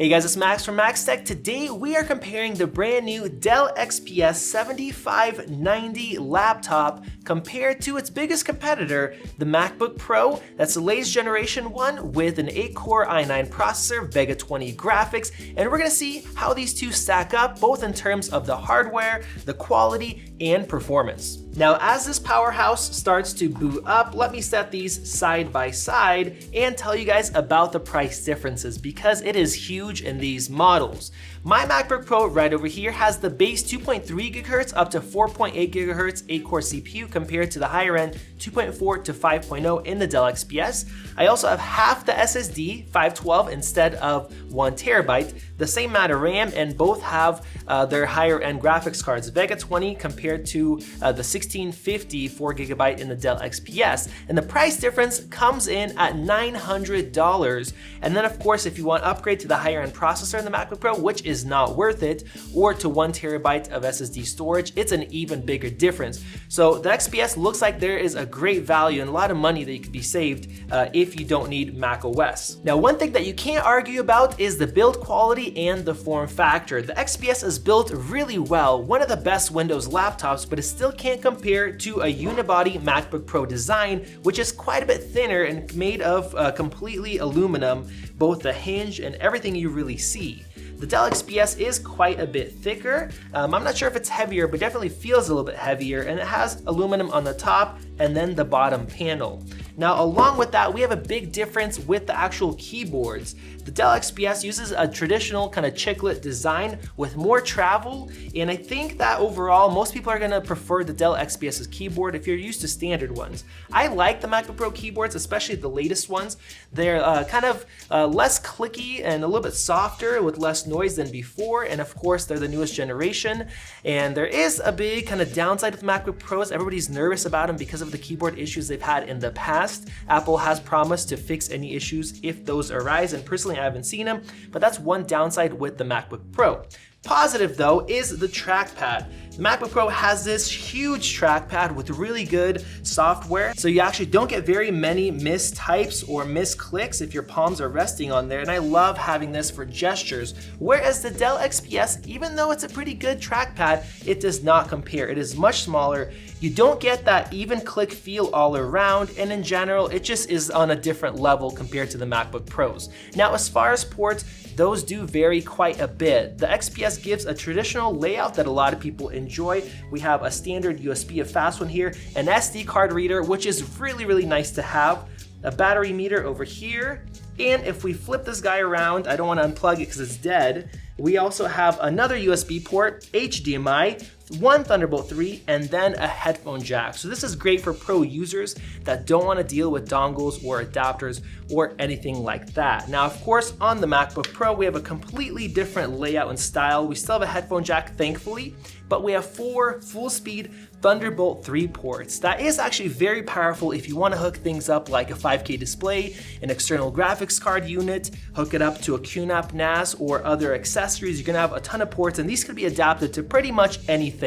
Hey guys, it's Max from Max Tech. Today we are comparing the brand new Dell XPS 7590 laptop compared to its biggest competitor, the MacBook Pro. That's the latest generation one with an 8-core i9 processor, Vega 20 graphics, and we're gonna see how these two stack up both in terms of the hardware, the quality, and performance. Now, as this powerhouse starts to boot up, let me set these side by side and tell you guys about the price differences because it is huge in these models. My MacBook Pro right over here has the base 2.3 GHz up to 4.8 GHz 8-core CPU compared to the higher end 2.4 to 5.0 in the Dell XPS. I also have half the SSD, 512 instead of 1 terabyte, the same amount of RAM, and both have their higher end graphics cards, Vega 20 compared to the 1650 4GB in the Dell XPS. And the price difference comes in at $900. And then of course, if you want to upgrade to the higher end processor in the MacBook Pro, which is not worth it, or to 1 terabyte of SSD storage, it's an even bigger difference. So the XPS looks like there is a great value and a lot of money that you could be saved if you don't need macOS. Now, one thing that you can't argue about is the build quality and the form factor. The XPS is built really well, one of the best Windows laptops, but it still can't compare to a unibody MacBook Pro design, which is quite a bit thinner and made of completely aluminum, both the hinge and everything you really see. The Dell XPS is quite a bit thicker. I'm not sure if it's heavier, but definitely feels a little bit heavier, and it has aluminum on the top and then the bottom panel. Now, along with that, we have a big difference with the actual keyboards. The Dell XPS uses a traditional kind of chiclet design with more travel, and I think that overall, most people are gonna prefer the Dell XPS's keyboard if you're used to standard ones. I like the MacBook Pro keyboards, especially the latest ones. They're kind of less clicky and a little bit softer with less noise than before, and of course, they're the newest generation. And there is a big kind of downside with MacBook Pros. Everybody's nervous about them because of the keyboard issues they've had in the past. Apple has promised to fix any issues if those arise, and personally I haven't seen them, but that's one downside with the MacBook Pro. Positive though is the trackpad. The MacBook Pro has this huge trackpad with really good software, so you actually don't get very many mistypes or misclicks if your palms are resting on there, and I love having this for gestures. Whereas the Dell XPS, even though it's a pretty good trackpad, it does not compare. It is much smaller. You don't get that even click feel all around, and in general, it just is on a different level compared to the MacBook Pros. Now, as far as ports, those do vary quite a bit. The XPS gives a traditional layout that a lot of people enjoy. We have a standard USB, a fast one here, an SD card reader, which is really nice to have, a battery meter over here, and if we flip this guy around, I don't want to unplug it because it's dead, we also have another USB port, HDMI, one Thunderbolt 3, and then a headphone jack. So this is great for pro users that don't want to deal with dongles or adapters or anything like that. Now, of course, on the MacBook Pro, we have a completely different layout and style. We still have a headphone jack, thankfully, but we have 4 full-speed Thunderbolt 3 ports. That is actually very powerful if you want to hook things up like a 5K display, an external graphics card unit, hook it up to a QNAP NAS or other accessories. You're gonna have a ton of ports, and these can be adapted to pretty much anything.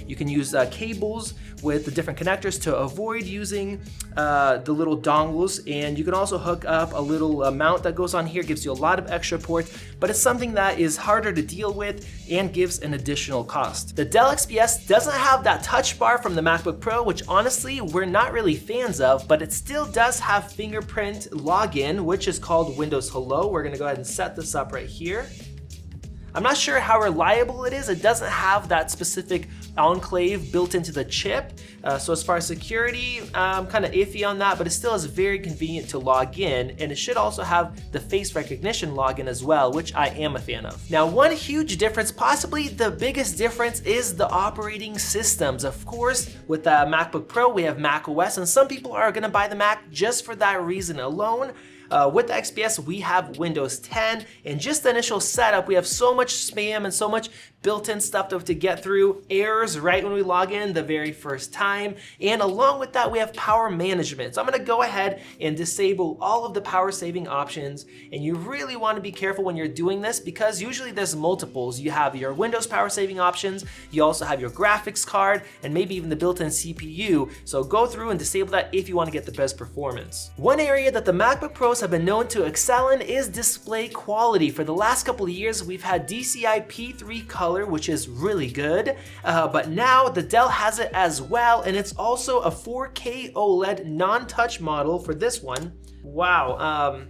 You can use cables with the different connectors to avoid using the little dongles, and you can also hook up a little mount that goes on here, gives you a lot of extra ports, but it's something that is harder to deal with and gives an additional cost. The Dell XPS doesn't have that touch bar from the MacBook Pro, which honestly we're not really fans of, but it still does have fingerprint login, which is called Windows Hello. We're gonna go ahead and set this up right here. I'm not sure how reliable it is. It doesn't have that specific enclave built into the chip. So as far as security, I'm kind of iffy on that, but it still is very convenient to log in, and it should also have the face recognition login as well, which I am a fan of. Now, one huge difference, possibly the biggest difference, is the operating systems. Of course, with the MacBook Pro, we have macOS, and some people are gonna buy the Mac just for that reason alone. With the XPS, we have Windows 10, and just the initial setup, we have so much spam and so much built-in stuff to get through, errors right when we log in the very first time, and along with that we have power management. So I'm going to go ahead and disable all of the power saving options, and you really want to be careful when you're doing this because usually there's multiples. You have your Windows power saving options, you also have your graphics card, and maybe even the built-in CPU, so go through and disable that if you want to get the best performance. One area that the MacBook Pros have been known to excel in is display quality. For the last couple of years we've had DCI P3 color, which is really good, but now the Dell has it as well, and it's also a 4K OLED non-touch model for this one. Wow,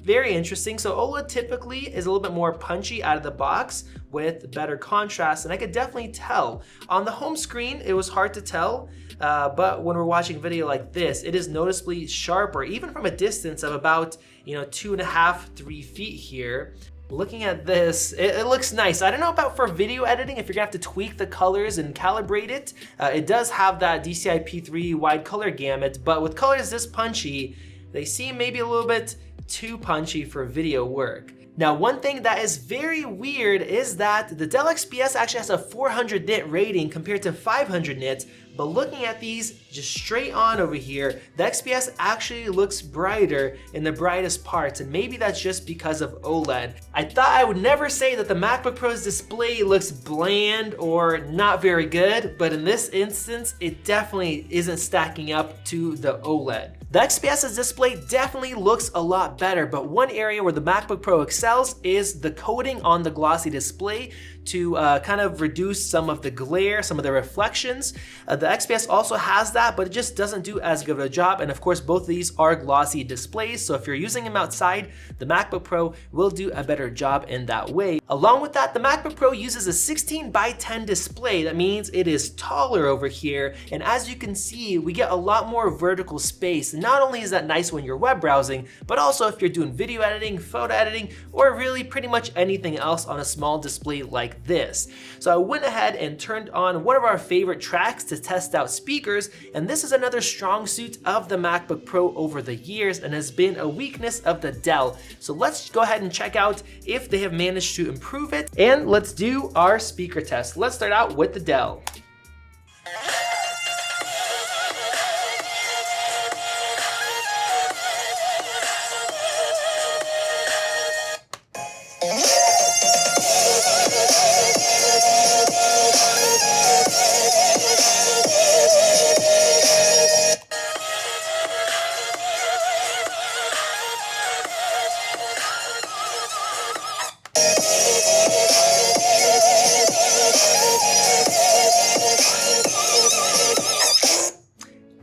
very interesting. So OLED typically is a little bit more punchy out of the box with better contrast, and I could definitely tell. On the home screen it was hard to tell, but when we're watching video like this, it is noticeably sharper, even from a distance of about 2.5–3 feet here. Looking at this, it looks nice. I don't know about for video editing, if you're gonna have to tweak the colors and calibrate it. It does have that DCI P3 wide color gamut, but with colors this punchy, they seem maybe a little bit too punchy for video work. Now, one thing that is very weird is that the Dell XPS actually has a 400 nit rating compared to 500 nits, but looking at these just straight on over here, the XPS actually looks brighter in the brightest parts, and maybe that's just because of OLED. I thought I would never say that the MacBook Pro's display looks bland or not very good, but in this instance, it definitely isn't stacking up to the OLED. The XPS's display definitely looks a lot better, but one area where the MacBook Pro excels is the coating on the glossy display to kind of reduce some of the glare, some of the reflections. The XPS also has that, but it just doesn't do as good of a job, and of course both of these are glossy displays, so if you're using them outside, the MacBook Pro will do a better job in that way. Along with that, the MacBook Pro uses a 16:10 display. That means it is taller over here, and as you can see, we get a lot more vertical space. Not only is that nice when you're web browsing, but also if you're doing video editing, photo editing, or really pretty much anything else on a small display like this. So I went ahead and turned on one of our favorite tracks to test out speakers, and this is another strong suit of the MacBook Pro over the years and has been a weakness of the Dell. So let's go ahead and check out if they have managed to improve it, and let's do our speaker test. Let's start out with the Dell.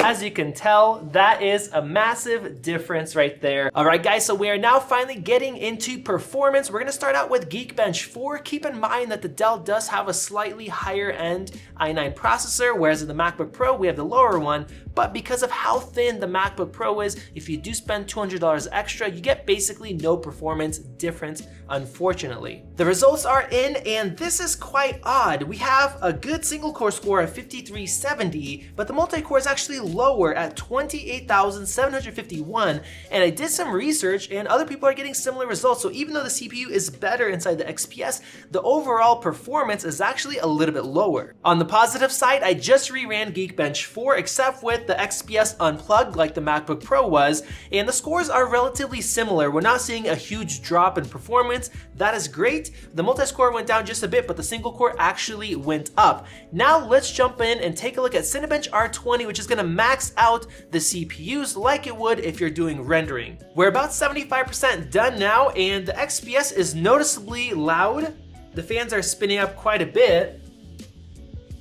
As you can tell, that is a massive difference right there. All right, guys, so we are now finally getting into performance. We're gonna start out with Geekbench 4. Keep in mind that the Dell does have a slightly higher end i9 processor, whereas in the MacBook Pro, we have the lower one. But because of how thin the MacBook Pro is, if you do spend $200 extra, you get basically no performance difference, unfortunately. The results are in, and this is quite odd. We have a good single core score of 5370, but the multi-core is actually lower at 28,751, and I did some research and other people are getting similar results. So even though the CPU is better inside the XPS, the overall performance is actually a little bit lower. On the positive side, I just reran Geekbench 4, except with the XPS unplugged like the MacBook Pro was, and the scores are relatively similar. We're not seeing a huge drop in performance. That is great. The multi-score went down just a bit, but the single core actually went up. Now let's jump in and take a look at Cinebench R20, which is gonna max out the CPUs like it would if you're doing rendering. We're about 75% done now, and the XPS is noticeably loud. The fans are spinning up quite a bit.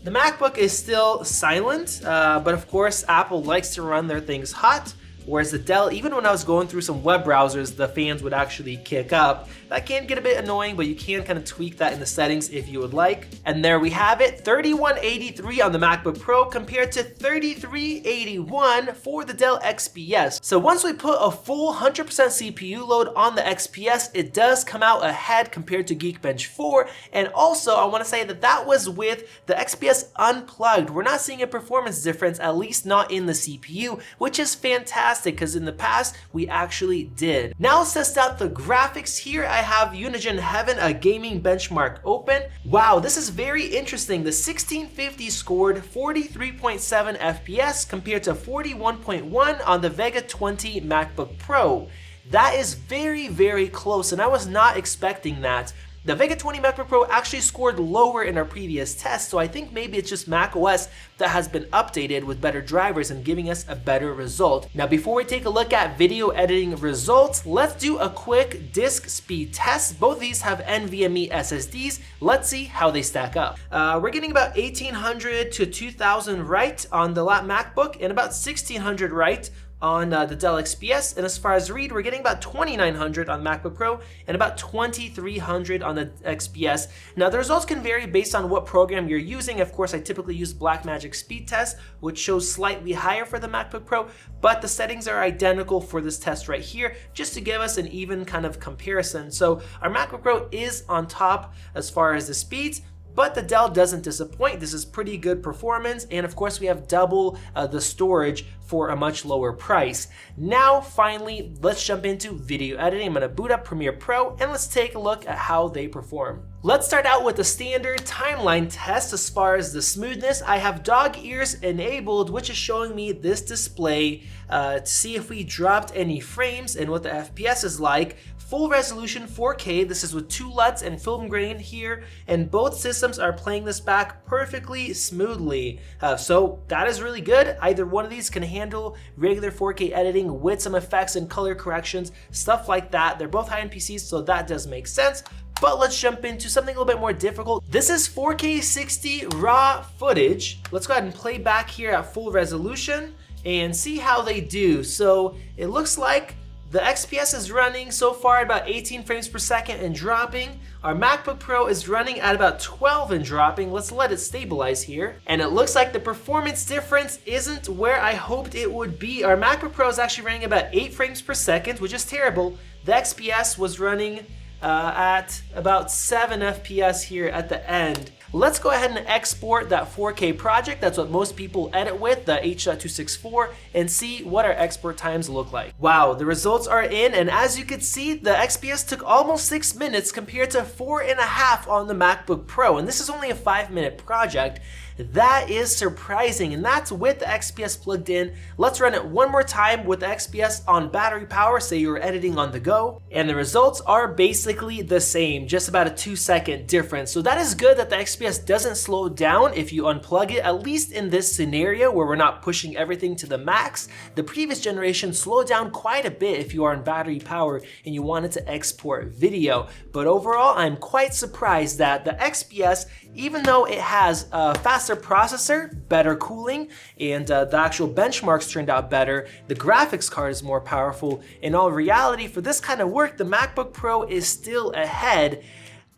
The MacBook is still silent, but of course Apple likes to run their things hot, whereas the Dell, even when I was going through some web browsers, the fans would actually kick up. That can get a bit annoying, but you can kind of tweak that in the settings if you would like. And there we have it, 3183 on the MacBook Pro compared to 3381 for the Dell XPS. So once we put a full 100% CPU load on the XPS, it does come out ahead compared to Geekbench 4. And also, I want to say that that was with the XPS unplugged. We're not seeing a performance difference, at least not in the CPU, which is fantastic. fantastic because in the past we actually did. Now let's test out the graphics here. I have Unigine Heaven, a gaming benchmark open. Wow, this is very interesting. The 1650 scored 43.7 FPS compared to 41.1 on the Vega 20 MacBook Pro. That is very, very close, and I was not expecting that. The Vega 20 MacBook Pro actually scored lower in our previous test, so I think maybe it's just macOS that has been updated with better drivers and giving us a better result. Now, before we take a look at video editing results, let's do a quick disk speed test. Both of these have NVMe SSDs. Let's see how they stack up. We're getting about 1800 to 2000 right on the MacBook and about 1600 right on the Dell XPS, and as far as read, we're getting about 2900 on MacBook Pro and about 2300 on the XPS. Now the results can vary based on what program you're using. Of course, I typically use Blackmagic Speed Test, which shows slightly higher for the MacBook Pro, but the settings are identical for this test right here, just to give us an even kind of comparison. So our MacBook Pro is on top as far as the speeds, but the Dell doesn't disappoint. This is pretty good performance, and of course we have double the storage for a much lower price. Now finally, let's jump into video editing. I'm going to boot up Premiere Pro and let's take a look at how they perform. Let's start out with the standard timeline test. As far as the smoothness, I have dog ears enabled, which is showing me this display to see if we dropped any frames and what the FPS is like. Full resolution 4K, this is with 2 LUTs and film grain here, and both systems are playing this back perfectly smoothly. So that is really good. Either one of these can handle regular 4K editing with some effects and color corrections, stuff like that. They're both high-end PCs, so that does make sense. But let's jump into something a little bit more difficult. This is 4K 60 raw footage. Let's go ahead and play back here at full resolution and see how they do. So it looks like the XPS is running so far at about 18 frames per second and dropping. Our MacBook Pro is running at about 12 and dropping. Let's let it stabilize here. And it looks like the performance difference isn't where I hoped it would be. Our MacBook Pro is actually running about 8 frames per second, which is terrible. The XPS was running at about 7 FPS here at the end. Let's go ahead and export that 4K project. That's what most people edit with, the H.264, and see what our export times look like. Wow, the results are in, and as you can see, the XPS took almost 6 minutes compared to 4.5 on the MacBook Pro, and this is only a 5-minute project. That is surprising, and that's with the XPS plugged in. Let's run it one more time with the XPS on battery power, say you're editing on the go, and the results are basically the same, just about a 2-second difference. So that is good that the XPS doesn't slow down if you unplug it, at least in this scenario where we're not pushing everything to the max. The previous generation slowed down quite a bit if you are on battery power and you wanted to export video. But overall, I'm quite surprised that the XPS, even though it has a faster processor, better cooling, and the actual benchmarks turned out better, the graphics card is more powerful. In all reality, for this kind of work, the MacBook Pro is still ahead.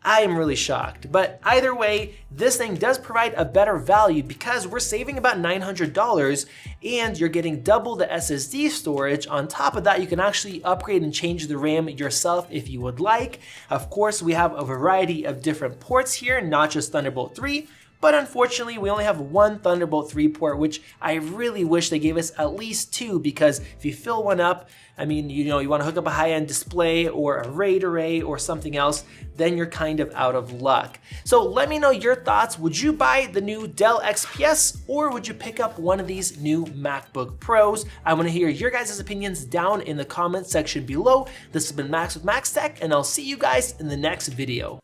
I am really shocked, but either way, this thing does provide a better value because we're saving about $900 and you're getting double the SSD storage. On top of that, you can actually upgrade and change the RAM yourself if you would like. Of course, we have a variety of different ports here, not just Thunderbolt 3, but unfortunately, we only have one Thunderbolt 3 port, which I really wish they gave us at least 2, because if you fill one up, I mean, you want to hook up a high-end display or a RAID array or something else, then you're kind of out of luck. So let me know your thoughts. Would you buy the new Dell XPS or would you pick up one of these new MacBook Pros? I want to hear your guys' opinions down in the comment section below. This has been Max with Max Tech, and I'll see you guys in the next video.